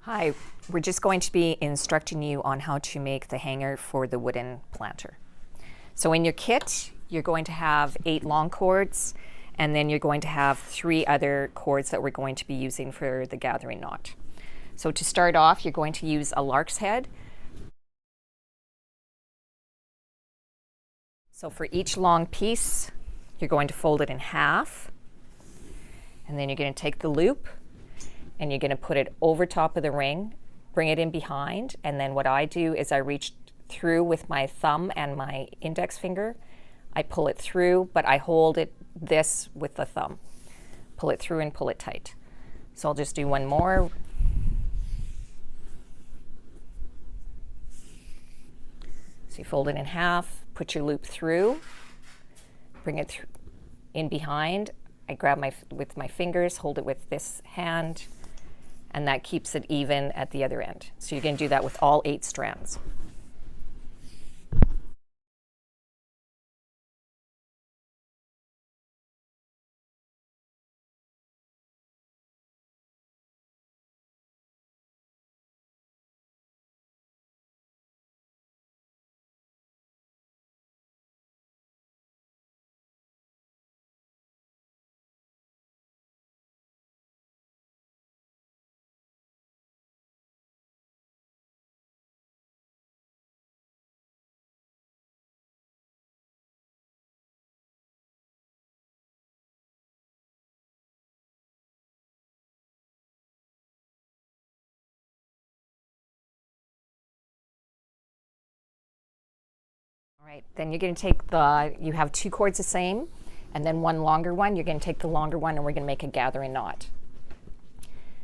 Hi, we're just going to be instructing you on how to make the hanger for the wooden planter. So in your kit, you're going to have 8 long cords, and then you're going to have 3 other cords that we're going to be using for the gathering knot. So to start off, you're going to use a lark's head. So for each long piece, you're going to fold it in half, and then you're going to take the loop and you're going to put it over top of the ring, bring it in behind, and then what I do is I reach through with my thumb and my index finger. I pull it through, but I hold it this with the thumb. Pull it through and pull it tight. So I'll just do one more. So you fold it in half, put your loop through, bring it in behind. I grab with my fingers, hold it with this hand, and that keeps it even at the other end. So you're going to do that with all 8 strands. All right, then you're going to take you have 2 cords the same, and then one longer one. You're going to take the longer one, and we're going to make a gathering knot.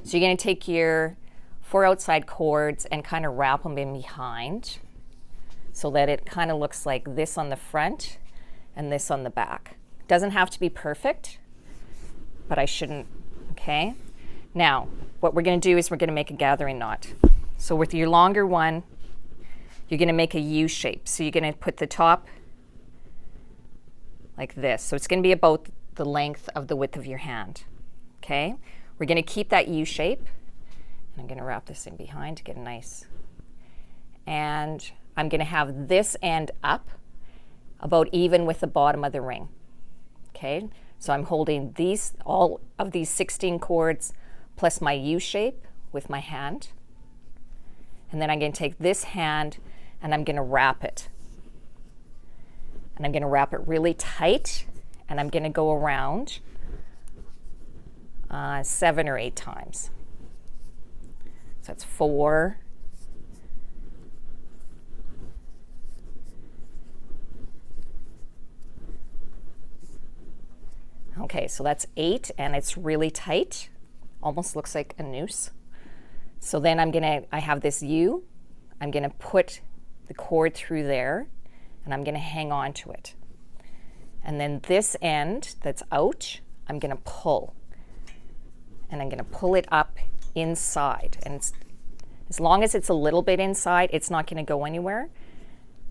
So you're going to take your 4 outside cords and kind of wrap them in behind so that it kind of looks like this on the front and this on the back. Doesn't have to be perfect, but I shouldn't, okay? Now, what we're going to do is we're going to make a gathering knot. So with your longer one, you're going to make a U shape. So you're going to put the top like this. So it's going to be about the length of the width of your hand. Okay? We're going to keep that U shape. And I'm going to wrap this in behind to get a nice. And I'm going to have this end up about even with the bottom of the ring. Okay? So I'm holding all of these 16 cords plus my U shape with my hand. And then I'm going to take this hand and I'm going to wrap it. And I'm going to wrap it really tight, and I'm going to go around 7 or 8 times. So that's 4. Okay, so that's 8, and it's really tight. Almost looks like a noose. So then I have this U. I'm going to put the cord through there, and I'm going to hang on to it. And then this end that's out, I'm going to pull. And I'm going to pull it up inside. And as long as it's a little bit inside, it's not going to go anywhere.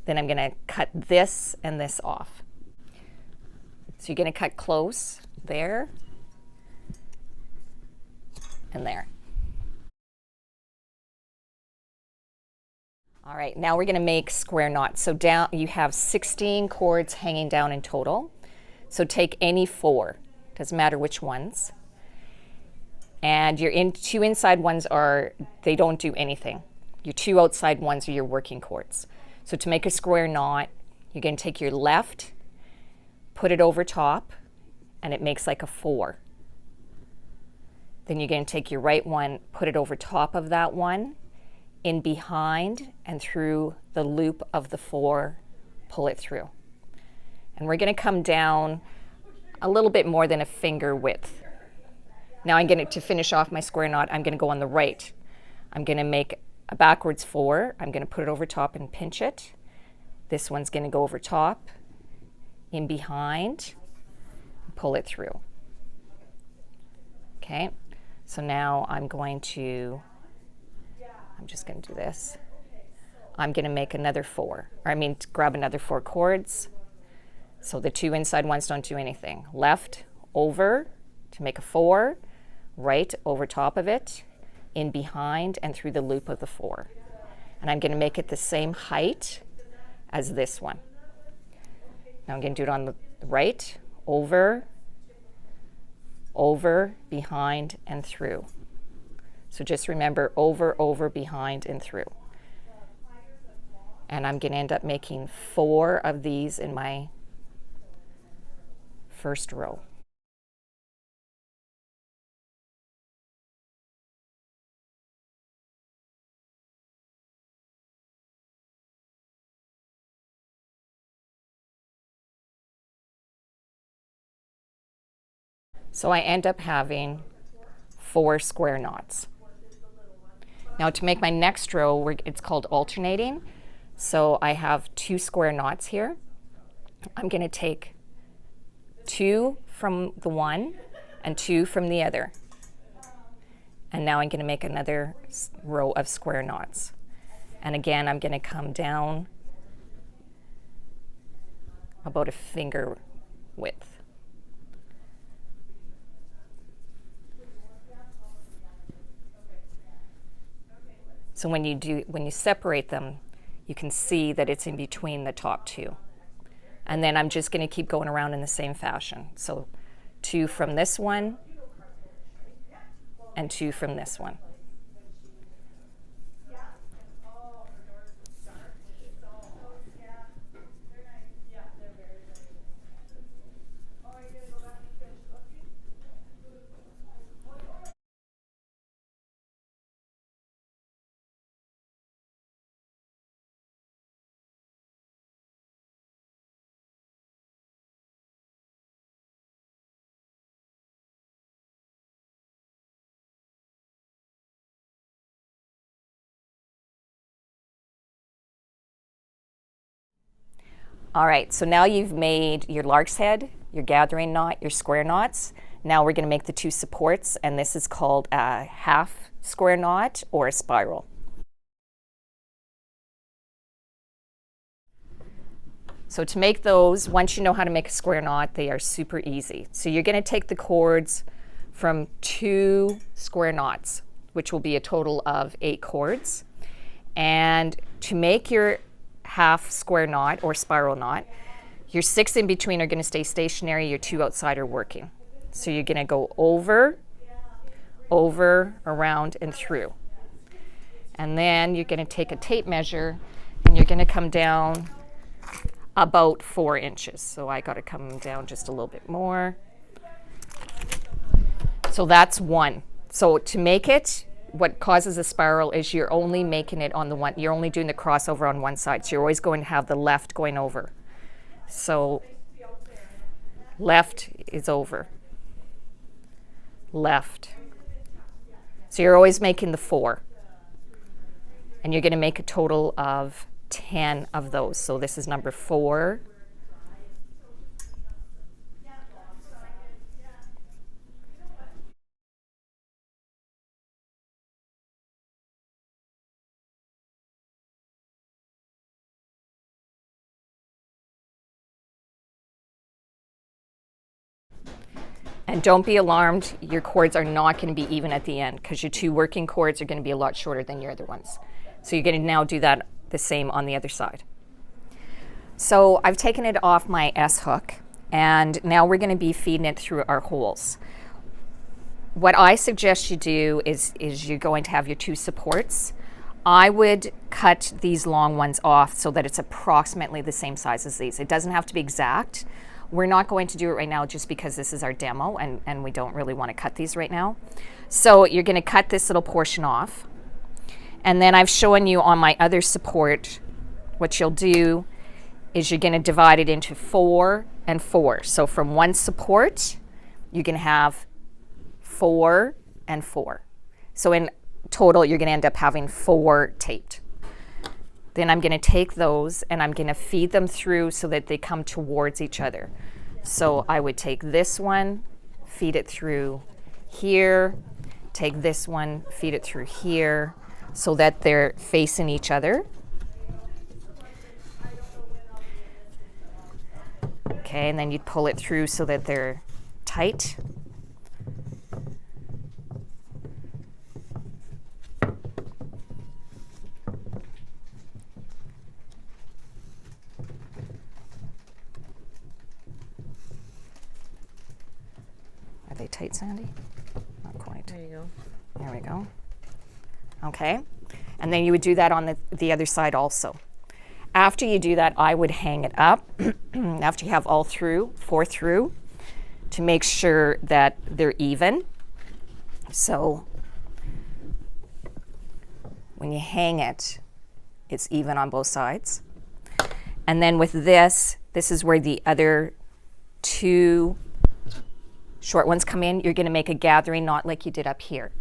Then I'm going to cut this and this off. So you're going to cut close there and there. All right, now we're going to make square knots. So down, you have 16 cords hanging down in total. So take any 4, doesn't matter which ones. And your 2 inside ones they don't do anything. Your 2 outside ones are your working cords. So to make a square knot, you're going to take your left, put it over top, and it makes like a 4. Then you're going to take your right one, put it over top of that one, in behind and through the loop of the 4, pull it through. And we're going to come down a little bit more than a finger width. Now to finish off my square knot, I'm going to go on the right. I'm going to make a backwards 4. I'm going to put it over top and pinch it. This one's going to go over top, in behind, pull it through. Okay, so now I'm just going to do this. I'm going to make another 4. Grab another 4 cords. So the 2 inside ones don't do anything. Left over to make a 4, right over top of it, in behind and through the loop of the 4. And I'm going to make it the same height as this one. Now I'm going to do it on the right, over, over, behind, and through. So just remember over, over, behind, and through. And I'm going to end up making 4 of these in my first row. So I end up having 4 square knots. Now to make my next row, it's called alternating. So I have 2 square knots here. I'm going to take 2 from the one and 2 from the other. And now I'm going to make another row of square knots. And again, I'm going to come down about a finger width. So when you separate them, you can see that it's in between the top 2. And then I'm just going to keep going around in the same fashion. So 2 from this one and 2 from this one. All right, so now you've made your lark's head, your gathering knot, your square knots. Now we're going to make the 2 supports, and this is called a half square knot or a spiral. So to make those, once you know how to make a square knot, they are super easy. So you're going to take the cords from 2 square knots, which will be a total of 8 cords. And to make your half square knot or spiral knot, your 6 in between are going to stay stationary, your 2 outside are working. So you're going to go over, over, around, and through. And then you're going to take a tape measure and you're going to come down about 4 inches. So I got to come down just a little bit more. So that's 1. So to make it, what causes a spiral is you're only making it on the one, you're only doing the crossover on one side. So you're always going to have the left going over. So left is over. Left. So you're always making the 4. And you're going to make a total of 10 of those. So this is number 4. And don't be alarmed, your cords are not going to be even at the end because your 2 working cords are going to be a lot shorter than your other ones. So you're going to now do that the same on the other side. So I've taken it off my S hook and now we're going to be feeding it through our holes. What I suggest you do is you're going to have your 2 supports. I would cut these long ones off so that it's approximately the same size as these. It doesn't have to be exact. We're not going to do it right now just because this is our demo and we don't really want to cut these right now. So you're going to cut this little portion off. And then I've shown you on my other support, what you'll do is you're going to divide it into 4 and 4. So from one support, you can have 4 and 4. So in total, you're going to end up having 4 taped. Then I'm going to take those and I'm going to feed them through so that they come towards each other. So I would take this one, feed it through here, take this one, feed it through here, so that they're facing each other. Okay, and then you pull it through so that they're tight. quite, Sandy? Not quite. There you go. There we go. Okay. And then you would do that on the other side also. After you do that, I would hang it up after you have all through, 4 through, to make sure that they're even. So when you hang it, it's even on both sides. And then with this is where the other 2 short ones come in. You're going to make a gathering knot like you did up here.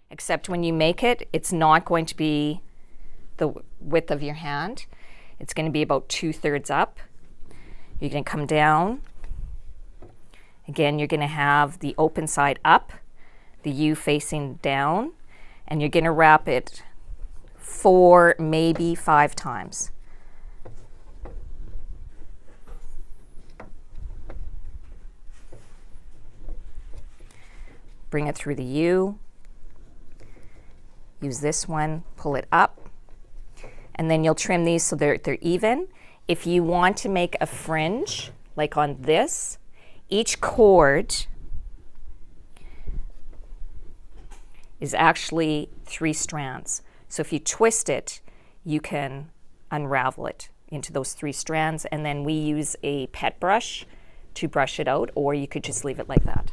Except when you make it, it's not going to be the width of your hand. It's going to be about 2/3 up. You're going to come down. Again, you're going to have the open side up, the U facing down, and you're going to wrap it 4, maybe 5 times. Bring it through the U. Use this one, pull it up, and then you'll trim these so they're even. If you want to make a fringe, like on this, each cord is actually 3 strands. So if you twist it, you can unravel it into those 3 strands, and then we use a pet brush to brush it out, or you could just leave it like that.